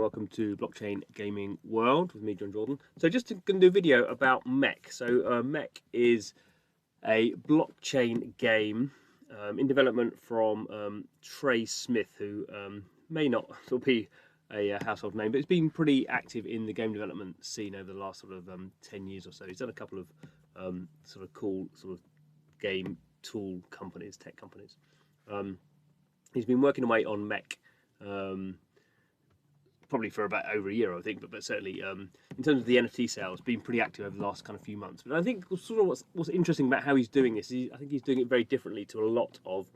and welcome to Blockchain Gaming World with me, John Jordan. So just going to do a video about MECH. So MECH is a blockchain game in development from Trey Smith, who may not be a household name, but he's been pretty active in the game development scene over the last sort of 10 years or so. He's done a couple of sort of cool sort of game tool companies, tech companies. He's been working away on MECH probably for about over a year, I think, but certainly in terms of the NFT sales, been pretty active over the last kind of few months. But I think sort of what's interesting about how he's doing this is I think he's doing it very differently to a lot of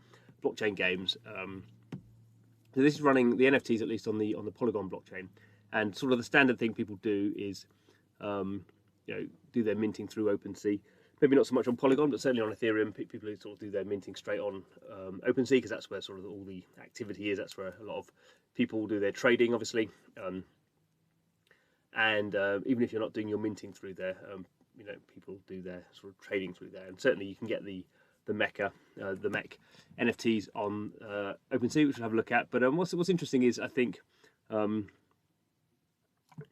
blockchain games. So this is running the NFTs at least on the Polygon blockchain, and sort of the standard thing people do is do their minting through OpenSea. Maybe not so much on Polygon, but certainly on Ethereum, people who sort of do their minting straight on OpenSea, because that's where sort of all the activity is. That's where a lot of people do their trading, obviously. And even if you're not doing your minting through there, people do their sort of trading through there. And certainly you can get the MECH NFTs on OpenSea, which we'll have a look at. But what's interesting is I think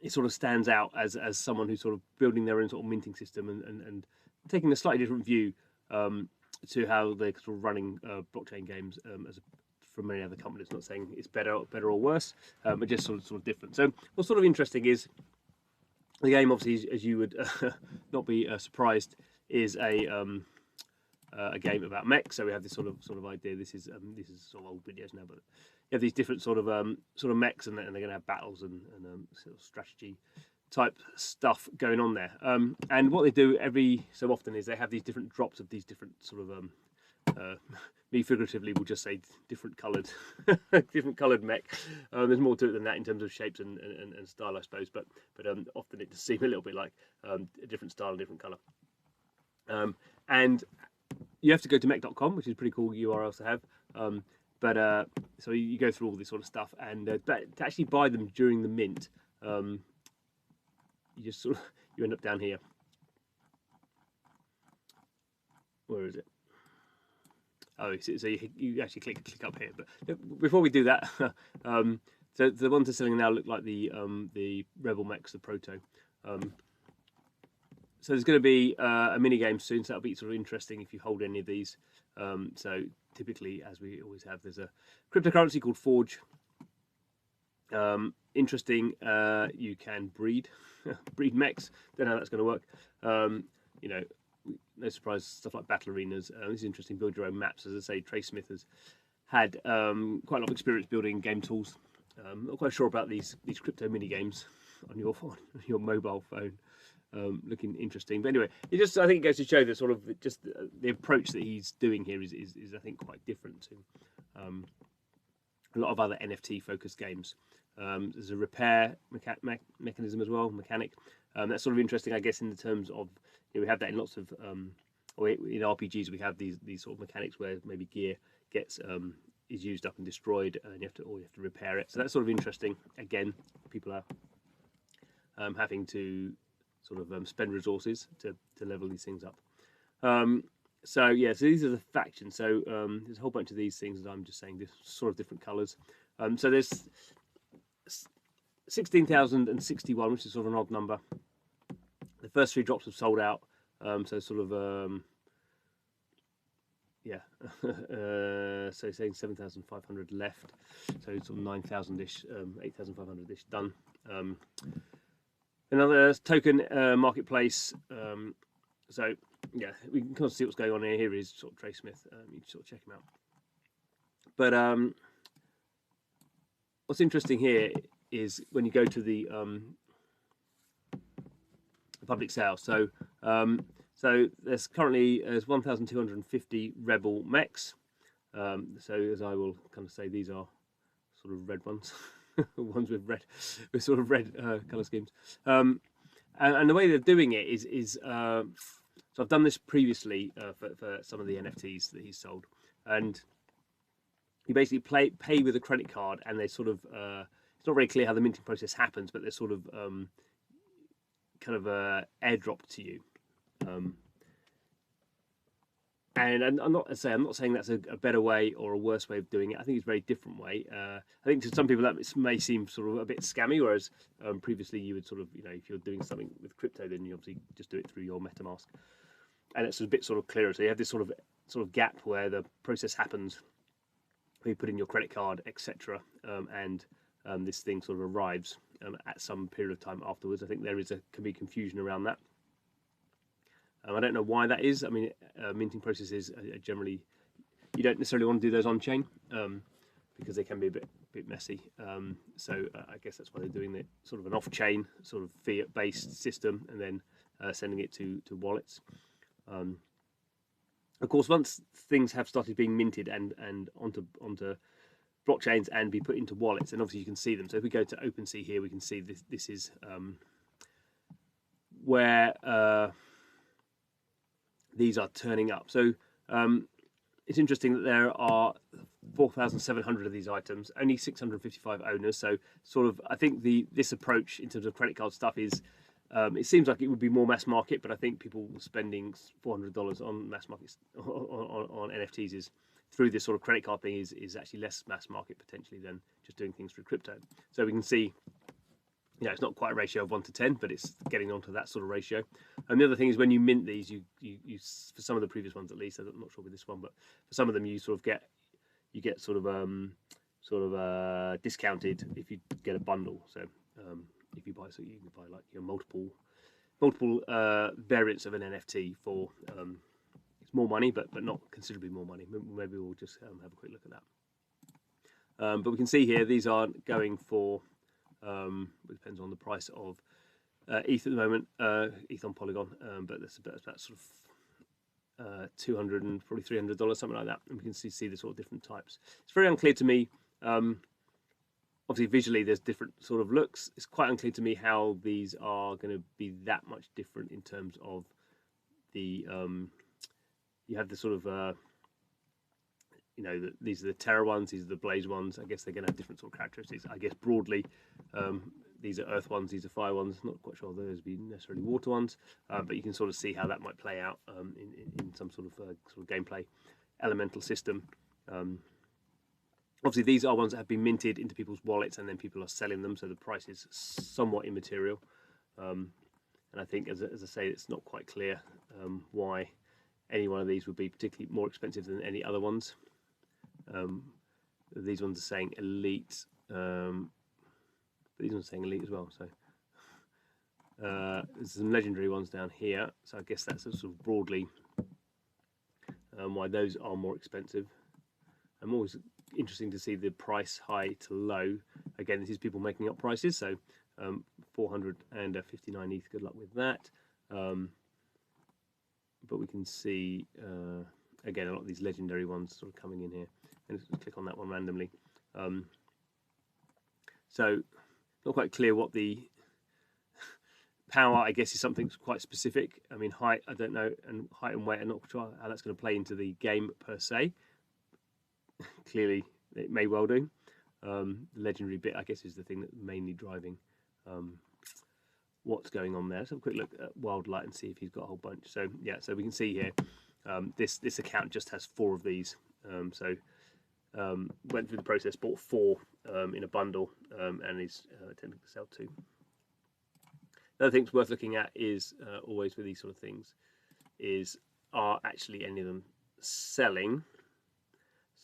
it sort of stands out as someone who's sort of building their own sort of minting system and taking a slightly different view to how they're sort of running blockchain games from many other companies. Not saying it's better or worse, but just sort of different. So what's sort of interesting is the game, obviously, as you would not be surprised, is a game about mech. So we have this sort of idea. This is sort of old videos now, but you have these different sort of mechs, and they're going to have battles and sort of strategy type stuff going on there. And what they do every so often is they have these different drops of these different sort of me figuratively will just say different coloured mech. There's more to it than that in terms of shapes and style, I suppose, but often it does seem a little bit like a different style and different colour. And you have to go to mech.com, which is a pretty cool URL to have. So you go through all this sort of stuff, and to actually buy them during the mint, you just sort of you end up down here. Where is it? Oh, so you actually click up here. But before we do that, so the ones they're selling now look like the Rebel mechs, the Proto. So there's going to be a mini game soon, so that'll be sort of interesting if you hold any of these. So typically, as we always have, there's a cryptocurrency called Forge. Interesting, you can breed mechs. Don't know how that's going to work. No surprise, stuff like battle arenas. This is interesting. Build your own maps. As I say, Trey Smith has had quite a lot of experience building game tools. Not quite sure about these crypto mini games on your mobile phone. Looking interesting, but anyway, I think it goes to show that sort of just the approach that he's doing here is I think quite different to a lot of other NFT focused games. There's a repair mechanism as well, mechanic. That's sort of interesting, I guess, in the terms of we have that in lots of or in RPGs we have these sort of mechanics where maybe gear gets is used up and destroyed, and you have to repair it. So that's sort of interesting. Again, people are having to sort of spend resources to level these things up. So yeah, so these are the factions. So there's a whole bunch of these things that I'm just saying, this sort of different colours. So there's 16,061, which is sort of an odd number. The first 3 drops have sold out. So sort of so saying 7,500 left. So sort of 9,000-ish, 8,500-ish done. Another token marketplace. So yeah, we can kind of see what's going on here. Here is sort of Trey Smith. You can sort of check him out. But what's interesting here is when you go to the public sale. So there's currently 1,250 Rebel mechs. So as I will kind of say, these are sort of red ones. Ones with sort of red color schemes, and the way they're doing it is so I've done this previously for some of the NFTs that he's sold, and you basically pay with a credit card, and they sort of it's not very clear how the minting process happens, but they're sort of kind of airdropped to you. And I'm not saying that's a better way or a worse way of doing it. I think it's a very different way. I think to some people that may seem sort of a bit scammy, whereas previously you would sort of, if you're doing something with crypto, then you obviously just do it through your MetaMask, and it's a bit sort of clearer. So you have this sort of gap where the process happens, where you put in your credit card, etc., and this thing sort of arrives at some period of time afterwards. I think there can be confusion around that. I don't know why that is. I mean, minting processes are generally, you don't necessarily want to do those on chain because they can be a bit messy. So I guess that's why they're doing it sort of an off chain, sort of fiat based system, and then sending it to wallets. Of course, once things have started being minted and onto blockchains and be put into wallets, and obviously you can see them. So if we go to OpenSea here, we can see this is where these are turning up. So it's interesting that there are 4,700 of these items, only 655 owners. So sort of, I think this approach in terms of credit card stuff is, it seems like it would be more mass market, but I think people spending $400 on mass markets on NFTs is through this sort of credit card thing is actually less mass market potentially than just doing things through crypto. So we can see, it's not quite a ratio of 1 to 10, but it's getting onto that sort of ratio. And the other thing is when you mint these, you for some of the previous ones at least, I'm not sure with this one, but for some of them you sort of get sort of discounted if you get a bundle. So if you buy, so you can buy like your multiple variants of an NFT for it's more money, but not considerably more money. Maybe we'll just have a quick look at that. But we can see here these are going for. It depends on the price of ETH at the moment, ETH on Polygon, but that's about sort of $200 and probably $300, something like that. And we can see the sort of different types. It's very unclear to me. Obviously, visually, there's different sort of looks. It's quite unclear to me how these are going to be that much different in terms of the. You have the sort of. These are the Terra ones, these are the Blaze ones. I guess they're going to have different sort of characteristics. I guess broadly, these are Earth ones, these are Fire ones. Not quite sure those would be necessarily Water ones, but you can sort of see how that might play out in some sort of gameplay elemental system. Obviously, these are ones that have been minted into people's wallets, and then people are selling them, so the price is somewhat immaterial. And I think, as I say, it's not quite clear why any one of these would be particularly more expensive than any other ones. These ones are saying elite, but these ones are saying elite as well. So there's some legendary ones down here. So I guess that's sort of broadly why those are more expensive. I'm always interesting to see the price high to low. Again, this is people making up prices. So 459 ETH. Good luck with that. But we can see again a lot of these legendary ones sort of coming in here, and just click on that one randomly. So not quite clear what the power, I guess, is something quite specific. I mean, height, I don't know, and height and weight, I'm not sure how that's going to play into the game per se. Clearly, it may well do. The legendary bit, I guess, is the thing that's mainly driving what's going on there. Let's have a quick look at Wildlight and see if he's got a whole bunch. So yeah, so we can see here this account just has 4 of these. Went through the process, bought 4 in a bundle, and he's attempting to sell 2. The other thing's worth looking at is always with these sort of things is, are actually any of them selling?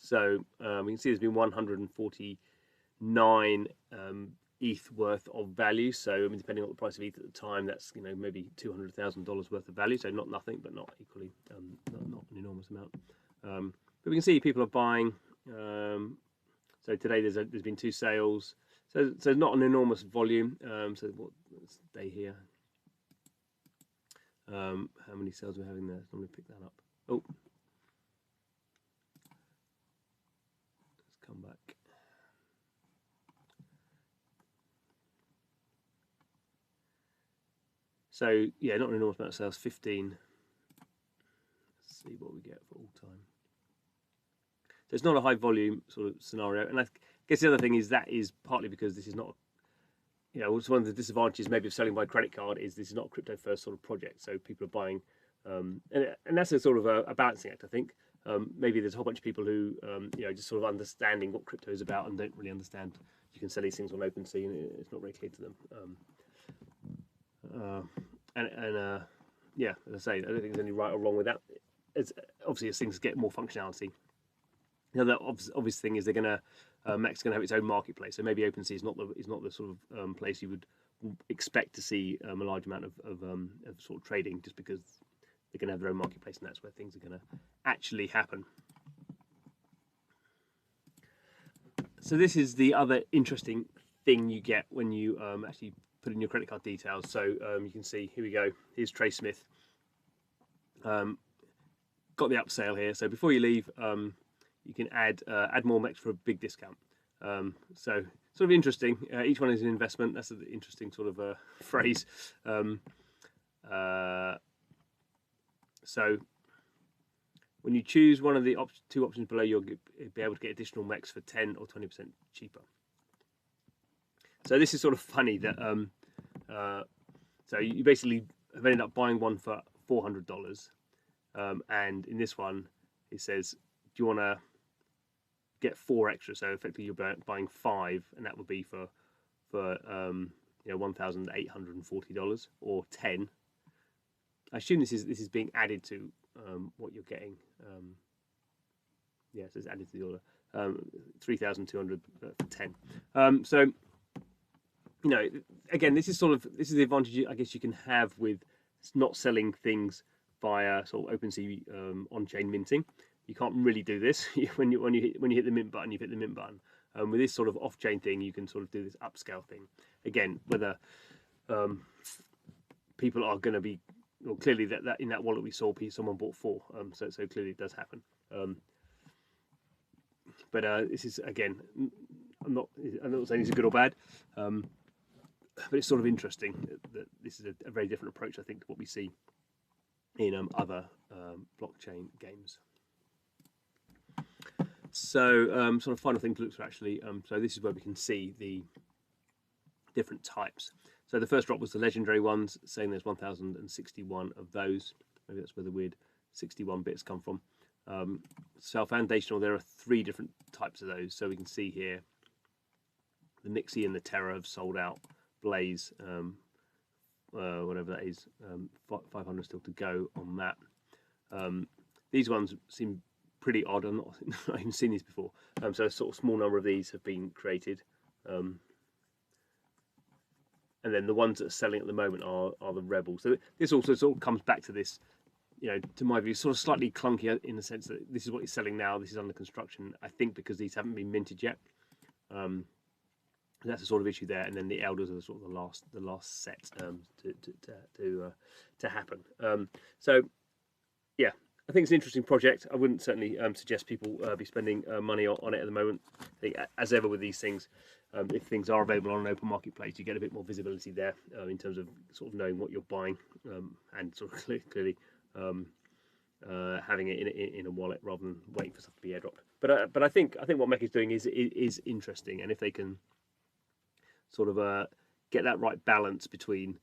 So we can see there's been 149 ETH worth of value. So I mean, depending on the price of ETH at the time, that's maybe $200,000 worth of value. So not nothing, but not equally not an enormous amount. But we can see people are buying. So today there's been 2 sales. So not an enormous volume. So let's stay here. How many sales we're having there? Let's normally pick that up. Oh, let's come back. So yeah, not an enormous amount of sales. 15. Let's see what we get for all time. So it's not a high volume sort of scenario, and I guess the other thing is that is partly because this is not, it's one of the disadvantages maybe of selling by credit card is this is not a crypto first sort of project. So people are buying And that's a sort of a balancing act, I think. Maybe there's a whole bunch of people who, just sort of understanding what crypto is about and don't really understand you can sell these things on OpenSea, and it's not very clear to them. Yeah, as I say, I don't think there's any right or wrong with that. It's obviously, as things get more functionality. The other obvious thing is they're gonna MECH's gonna have its own marketplace. So maybe OpenSea is not the sort of place you would expect to see a large amount of sort of trading, just because they're gonna have their own marketplace, and that's where things are gonna actually happen. So this is the other interesting thing you get when you actually put in your credit card details. So you can see, here we go. Here's Trey Smith. Got the upsell here. So before you leave, you can add more MECH for a big discount. So sort of interesting. Each one is an investment. That's an interesting sort of phrase. So when you choose one of the two options below, you'll be able to get additional MECH for 10 or 20% cheaper. So this is sort of funny that so you basically have ended up buying one for $400, and in this one it says, do you want to get 4 extra? So effectively you're buying 5, and that would be for $1,840, or 10. I assume this is being added to what you're getting. Yeah, so it's added to the order. 3,200 for 10. So again, this is the advantage I guess you can have with not selling things via sort of OpenSea on-chain minting. You can't really do this when you hit the mint button. You've hit the mint button. With this sort of off-chain thing, you can sort of do this upscale thing. Again, whether people are going to be, well, clearly that in that wallet we saw, someone bought 4. So clearly it does happen. But this is, again, I'm not saying it's good or bad. But it's sort of interesting that this is a very different approach, I think, to what we see in other blockchain games. So sort of final thing to look through, actually. So this is where we can see the different types. So the first drop was the legendary ones, saying there's 1,061 of those. Maybe that's where the weird 61 bits come from. So foundational, there are 3 different types of those. So we can see here the Nixie and the Terra have sold out. Blaze, whatever that is, 500 still to go on that. These ones seem pretty odd. I've not even seen these before. So a sort of small number of these have been created. And then the ones that are selling at the moment are the Rebels. So this also sort of comes back to this, to my view, sort of slightly clunky in the sense that this is what is selling now. This is under construction, I think, because these haven't been minted yet. That's a sort of issue there, and then the elders are sort of the last set to happen. So yeah, I think it's an interesting project. I wouldn't certainly suggest people be spending money on it at the moment. I think, as ever with these things, if things are available on an open marketplace, you get a bit more visibility there in terms of sort of knowing what you're buying, and sort of clearly having it in a wallet rather than waiting for stuff to be airdropped. But I think what MECH is doing is interesting, and if they can sort of get that right balance between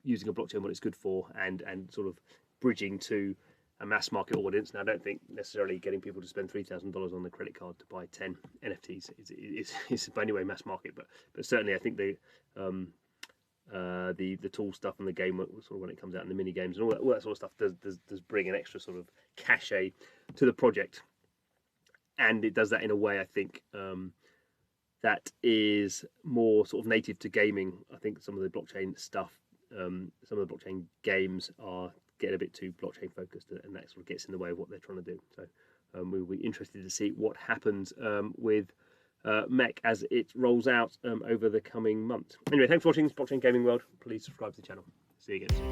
using a blockchain, what it's good for, and sort of bridging to a mass market audience. Now, I don't think necessarily getting people to spend $3,000 on the credit card to buy 10 NFTs is by any way mass market, but certainly I think the tool stuff and the game, sort of when it comes out in the mini games and all that sort of stuff, does bring an extra sort of cachet to the project, and it does that in a way, I think, that is more sort of native to gaming. I think some of the blockchain stuff, some of the blockchain games are getting a bit too blockchain focused, and that sort of gets in the way of what they're trying to do. So we'll be interested to see what happens with MECH as it rolls out over the coming months. Anyway, thanks for watching Blockchain Gaming World. Please subscribe to the channel. See you again soon.